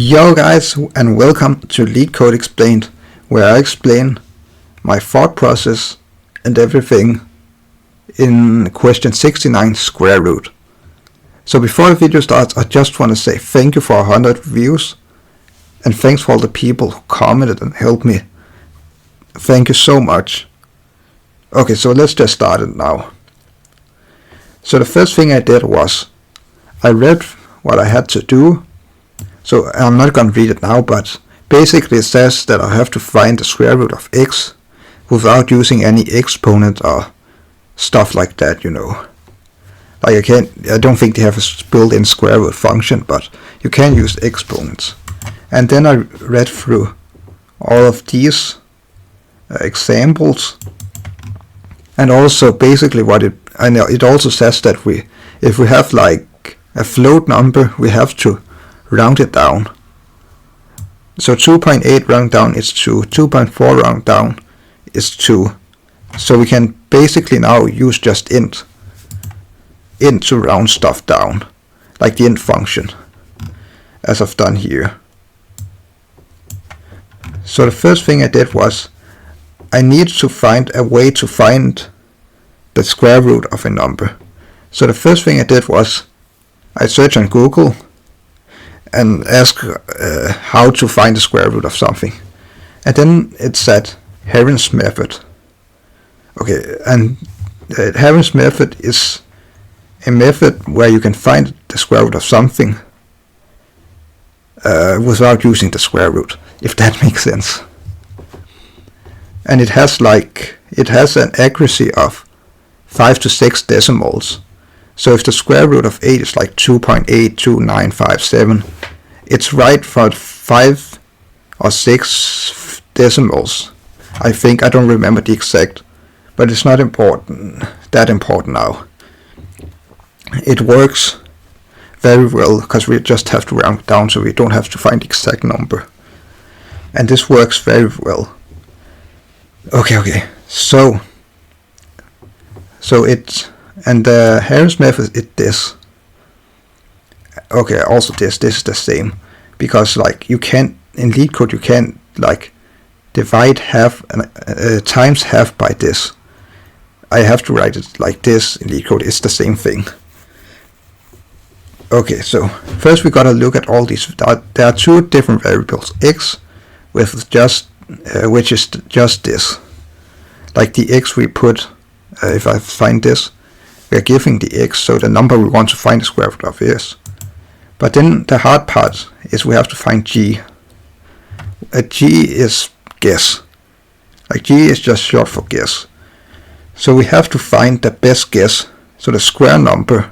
Yo guys, and welcome to Leetcode Explained, where I explain my thought process and everything in question 69 square root. So before the video starts, I just want to say thank you for 100 views, and thanks for all the people who commented and helped me. Thank you so much. Okay, so let's just start it now. So the first thing I did was I read what I had to do. So I'm not going to read it now, but basically it says that I have to find the square root of x without using any exponent or stuff like that, you know. Like I don't think they have a built-in square root function, but you can use exponents. And then I read through all of these examples, and also basically it also says that if we have like a float number, we have to round it down. So 2.8 round down is 2, 2.4 round down is 2. So we can basically now use just int to round stuff down, like the int function, as I've done here. So the first thing I did was I need to find a way to find the square root of a number. So the first thing I did was I searched on Google and ask how to find the square root of something, and then it said Heron's method. Okay, and Heron's method is a method where you can find the square root of something without using the square root, if that makes sense. And it has an accuracy of 5 to 6 decimals. So if the square root of 8 is like 2.82957, it's right for 5 or 6 decimals. I think, I don't remember the exact, but it's not that important now. It works very well because we just have to round down, so we don't have to find the exact number. And this works very well. Okay, so and the Heron's method is this. Okay, also this is the same, because like you can't, in Leetcode you can't like divide half times half by this. I have to write it like this in Leetcode. It's the same thing. Okay, so first we gotta look at all these. There are two different variables, x with just which is just this, like the x we put. If I find this, we are giving the x, so the number we want to find the square root of is. But then the hard part is we have to find g. G is guess. Like g is just short for guess. So we have to find the best guess, so the square number.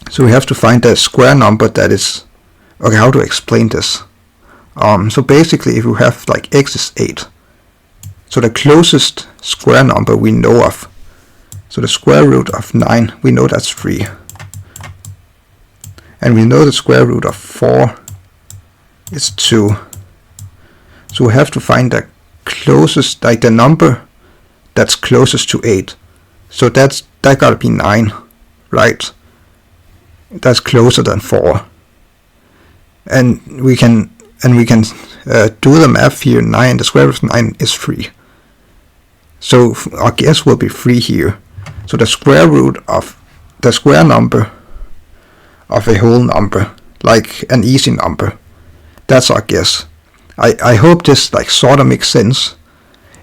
So we have to find the square number that is, okay, how to explain this? So basically if you have like x is 8, so the closest square number we know of, so the square root of 9, we know that's 3. And we know the square root of 4 is 2. So we have to find the closest, like the number that's closest to 8. So that gotta be 9, right? That's closer than 4. And we can do the math here. 9, the square root of 9 is 3. So our guess will be 3 here. So the square root of the square number of a whole number, like an easy number, that's our guess. I hope this like sort of makes sense.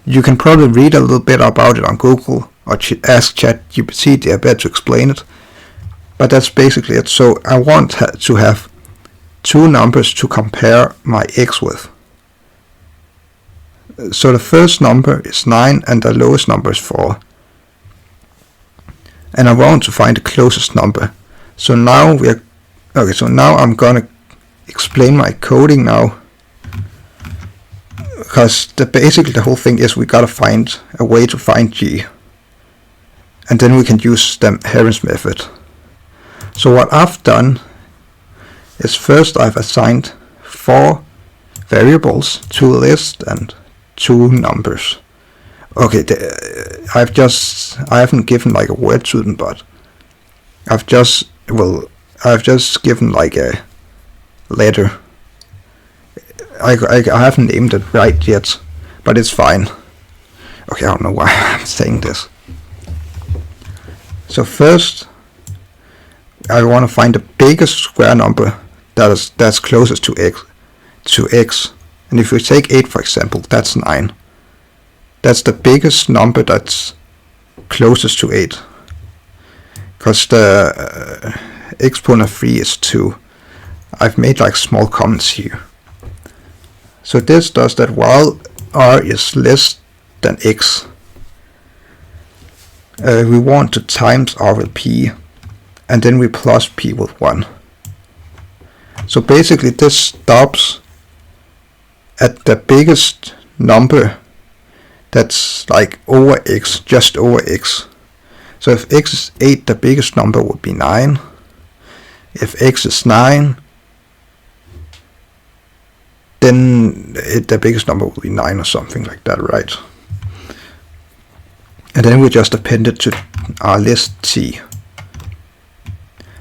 You can probably read a little bit about it on Google or ask ChatGPT, they're better to explain it. But that's basically it. So I want to have two numbers to compare my x with. So the first number is 9 and the lowest number is 4. And I want to find the closest number. So now so now I'm gonna explain my coding now, because basically the whole thing is we gotta find a way to find g, and then we can use the Heron's method. So what I've done is first I've assigned 4 variables, 2 lists and 2 numbers. Okay, I haven't given like a word to them, but I've just given like a letter. I haven't named it right yet, but it's fine. Okay, I don't know why I'm saying this. So first, I want to find the biggest square number that's closest to x. And if we take 8 for example, that's 9. That's the biggest number that's closest to 8. Because the exponent of 3 is 2. I've made like small comments here. So this does that while r is less than x, we want to times r with p, and then we plus p with 1. So basically this stops at the biggest number that's like over x, just over x. So if x is 8, the biggest number would be 9. If x is 9, then the biggest number would be 9 or something like that, right? And then we just append it to our list T.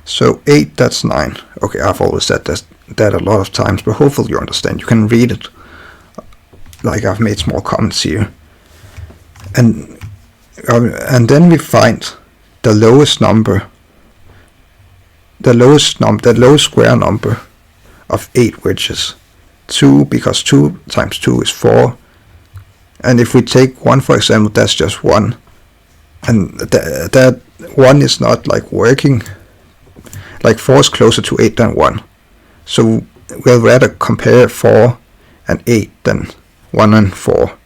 So 8, that's 9. Okay, I've always said that a lot of times, but hopefully you understand. You can read it. Like I've made small comments here. And then we find the lowest number, the lowest square number of 8, which is 2, because 2 times 2 is 4. And if we take 1 for example, that's just 1. And that 1 is not like working. Like 4 is closer to 8 than 1. So we'll rather compare 4 and 8 than 1 and 4.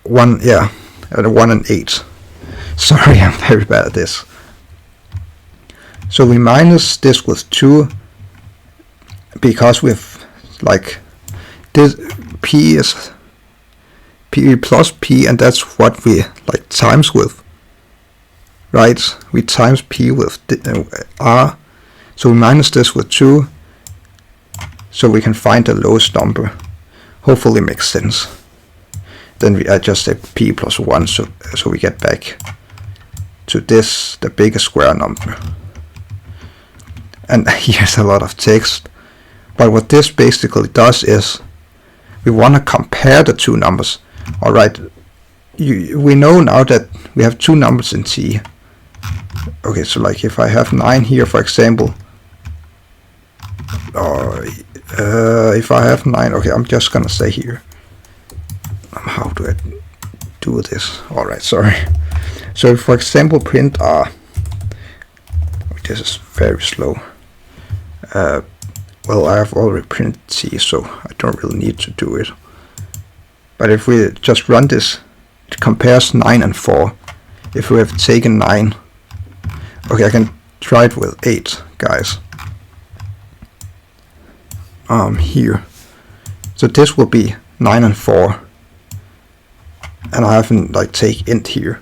1 and 8. Sorry, I'm very bad at this. So we minus this with 2, because we've like this p is p plus p, and that's what we like times with, right? We times p with r, so we minus this with 2, so we can find the lowest number. Hopefully it makes sense. Then I just say p plus 1, so we get back to this, the biggest square number. And here's a lot of text. But what this basically does is we want to compare the two numbers. Alright, we know now that we have two numbers in T. Okay, so like if I have 9 here for example, or if I have 9, okay, I'm just gonna say here, how do I do this? Alright, sorry. So if, for example, print r, this is very slow. Well, I have already printed C, so I don't really need to do it. But if we just run this, it compares 9 and 4. If we have taken 9, okay, I can try it with 8, guys. Here. So this will be 9 and 4. And I haven't like take int here.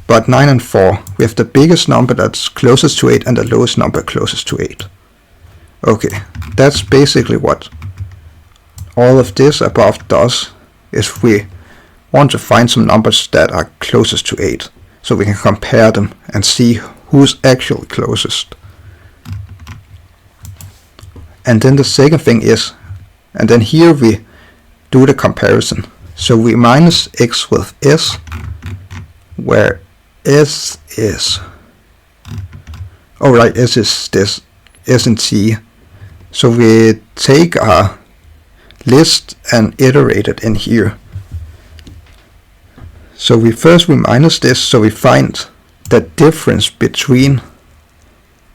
But 9 and 4, we have the biggest number that's closest to 8 and the lowest number closest to 8. Okay, that's basically what all of this above does, is we want to find some numbers that are closest to 8, so we can compare them and see who's actually closest. And then the second thing is, and then here we do the comparison. So we minus x with s, where s is, alright, s is this, s and t. So we take our list and iterate it in here. So we minus this, so we find the difference between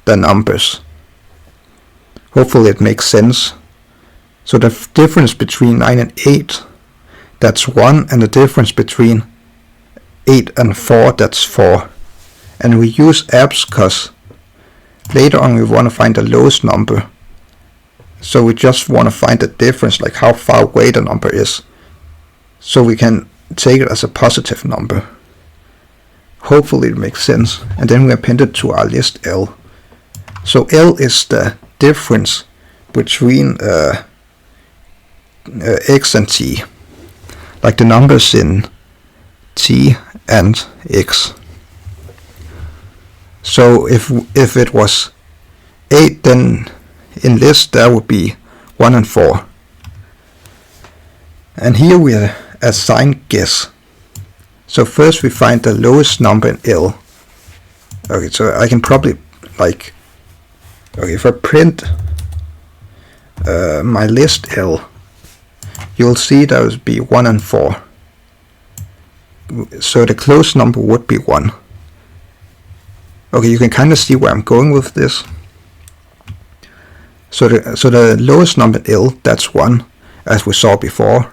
the numbers. Hopefully it makes sense. So the difference between 9 and 8, that's 1, and the difference between 8 and 4, that's 4. And we use abs because later on we want to find the lowest number. So we just want to find the difference, like how far away the number is, so we can take it as a positive number. Hopefully it makes sense. And then we append it to our list L. So L is the difference between x and t, like the numbers in t and x. So if it was 8, then in list there would be 1 and 4. And here we assign guess. So first we find the lowest number in L. Okay, so I can probably like, okay, if I print my list L, you'll see there will be 1 and 4. So the closest number would be 1. Okay, you can kind of see where I'm going with this. So the lowest number in L, that's 1, as we saw before.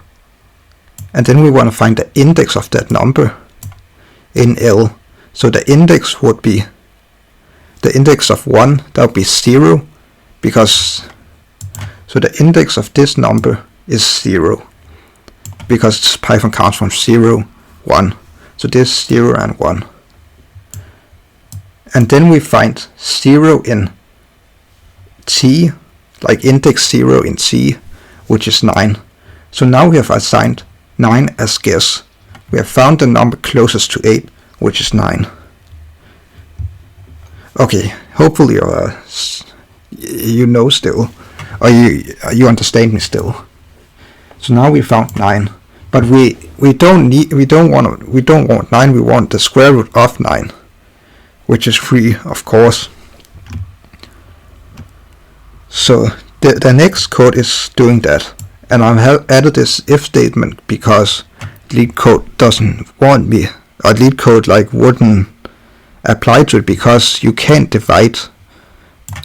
And then we want to find the index of that number in L. So the index would be, the index of 1, that would be 0, because, so the index of this number is 0, because Python counts from 0, 1. So this is 0 and 1. And then we find 0 in T, like index 0 in T, which is 9. So now we have assigned 9 as guess. We have found the number closest to 8, which is 9. Okay, hopefully you know still, or you understand me still. So now we found 9, but we don't want 9. We want the square root of 9, which is 3, of course. So the next code is doing that, and I have added this if statement because Leetcode doesn't want me, or Leetcode like wouldn't apply to it, because you can't divide,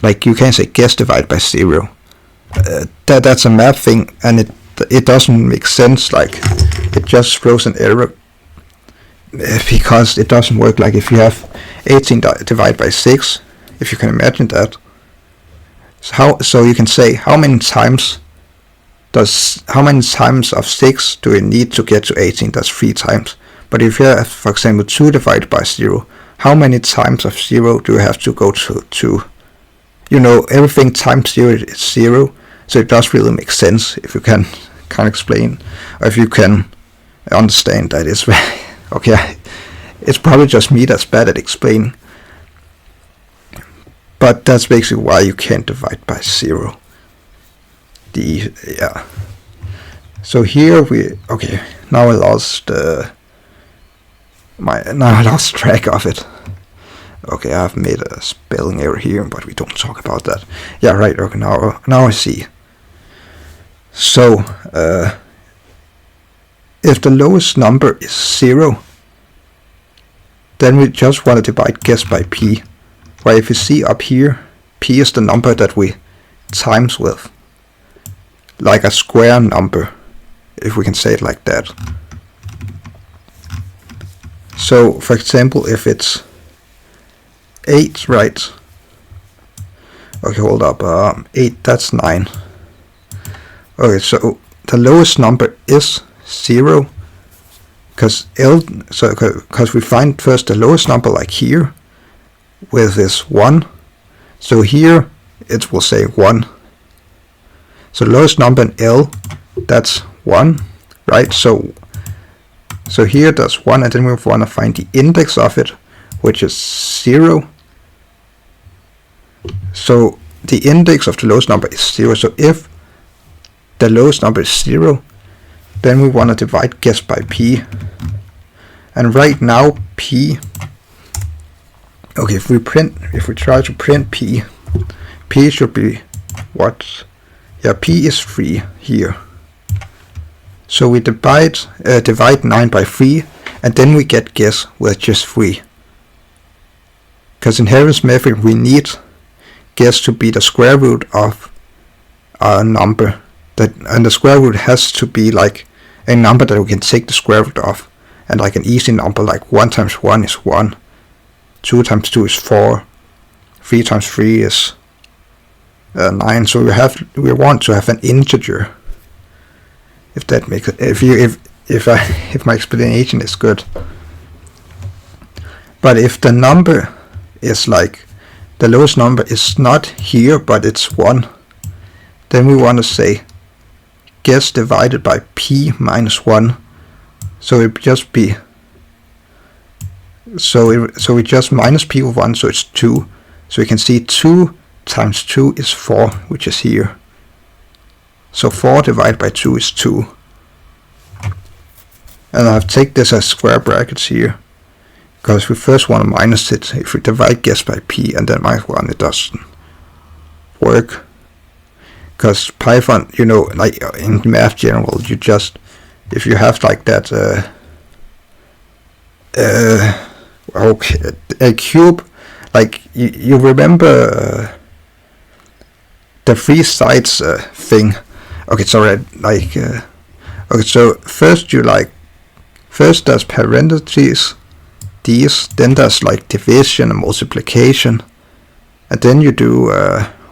like you can't say guess divide by 0. That's a math thing, and it doesn't make sense. Like it just throws an error because it doesn't work. Like if you have 18 divided by 6, if you can imagine that. So you can say how many times of 6 do you need to get to 18? That's 3 times. But if you have, for example, 2 divided by 0, how many times of 0 do you have to go to 2? You know, everything times 0 is 0, so it does really make sense if you can explain, or if you can understand that it's very okay. It's probably just me that's bad at explaining, but that's basically why you can't divide by 0. Yeah. So here okay. Now I lost track of it. Okay, I've made a spelling error here, but we don't talk about that. Yeah, right. Okay, now I see. So if the lowest number is 0, then we just want to divide guess by p. Where if you see up here, p is the number that we times with, like a square number, if we can say it like that. So for example, if it's 8, right? Okay, hold up. 8, that's 9. Okay, so the lowest number is 0, because we find first the lowest number, like here, with this 1. So here it will say 1. So lowest number in L, that's 1, right? So here that's 1, and then we want to find the index of it, which is 0. So the index of the lowest number is 0. So if the lowest number is 0, then we want to divide guess by p. And right now p, okay, if we try to print p should be what? Yeah, p is 3 here. So we divide 9 by 3, and then we get guess, which is 3. Because in Harris method we need guess to be the square root of a number, and the square root has to be like a number that we can take the square root of, and like an easy number, like 1 times 1 is 1, 2 times 2 is 4, 3 times 3 is 9. So we want to have an integer. If that makes it, if my explanation is good. But if the number is like, the lowest number is not here, but it's 1, then we want to say guess divided by p minus 1. So it just be, so we just minus p of 1, so it's 2. So we can see 2 times 2 is 4, which is here. So 4 divided by 2 is 2. And I've taken this as square brackets here, because we first want to minus it. If we divide guess by p and then minus 1, it doesn't work. Because Python, you know, like in math general, you just, if you have like that, okay, a cube, like you remember the 3 sides thing. Okay, sorry, like, okay, so first there's parentheses, these, then there's like division and multiplication, and then you do,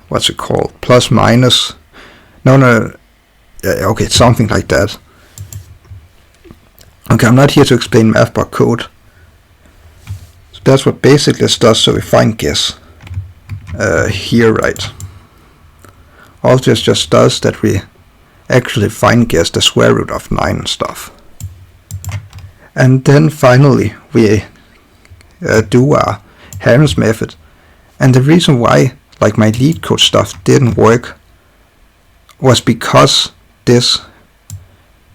what's it called, plus minus, okay, it's something like that. Okay, I'm not here to explain math but code. So that's what basically this does, so we find guess here, right? All this just does that we actually find guess the square root of 9 and stuff. And then finally we do our Harris method. And the reason why like my Leetcode stuff didn't work was because this,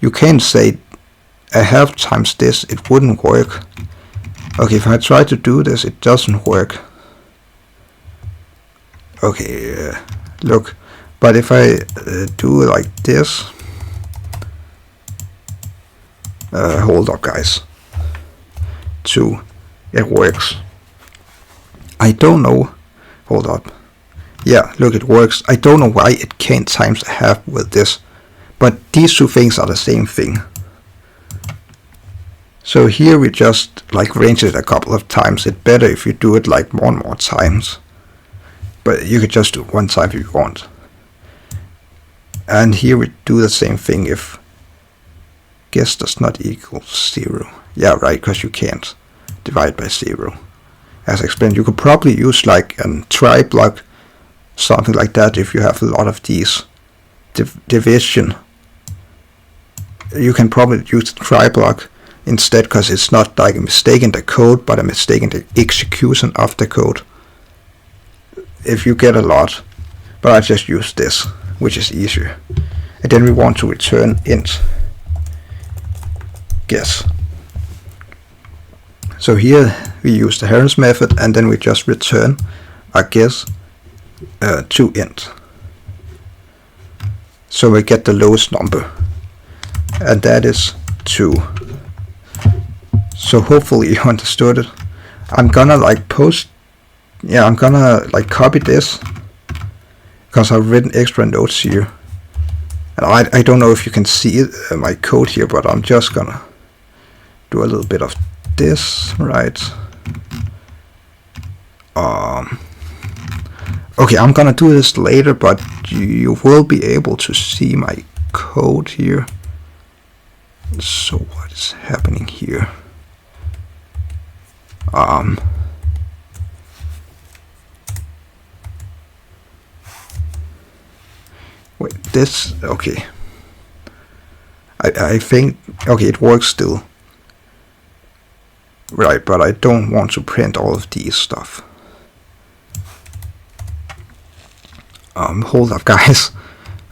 you can't say a half times this, it wouldn't work. Okay, if I try to do this, it doesn't work. Okay, look, but if I do like this, hold up guys, 2, it works. I don't know, hold up, yeah, look, it works. I don't know why it can't times a half with this, but these two things are the same thing. So here we just like range it a couple of times. It's better if you do it like more and more times, but you could just do one time if you want. And here we do the same thing if guess does not equal 0. Yeah, right, because you can't divide by 0. As I explained, you could probably use like a try block, something like that, if you have a lot of these division. You can probably use the try block instead, because it's not like a mistake in the code, but a mistake in the execution of the code, if you get a lot. But I just use this, which is easier. And then we want to return int guess. So here we use the Harris method, and then we just return our guess to int. So we get the lowest number, and that is 2. So hopefully you understood it. I'm gonna like I'm gonna like copy this, because I've written extra notes here. And I don't know if you can see it, my code here, but I'm just gonna do a little bit of this, right? Okay, I'm gonna do this later, but you will be able to see my code here. So what is happening here? Wait, this, okay. I think, okay, it works still. Right, but I don't want to print all of these stuff. Hold up guys.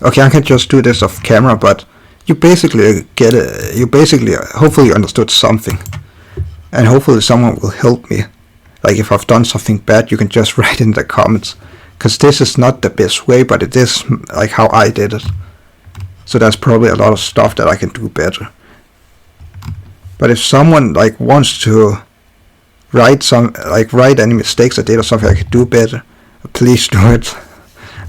Okay, I can just do this off camera, but you basically get it, hopefully you understood something. And hopefully someone will help me. Like if I've done something bad, you can just write in the comments. Because this is not the best way, but it is like how I did it. So there's probably a lot of stuff that I can do better. But if someone like wants to write any mistakes I did or something I could do better, please do it.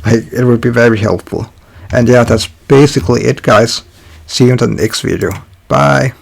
Like it would be very helpful. And yeah, that's basically it guys. See you in the next video. Bye.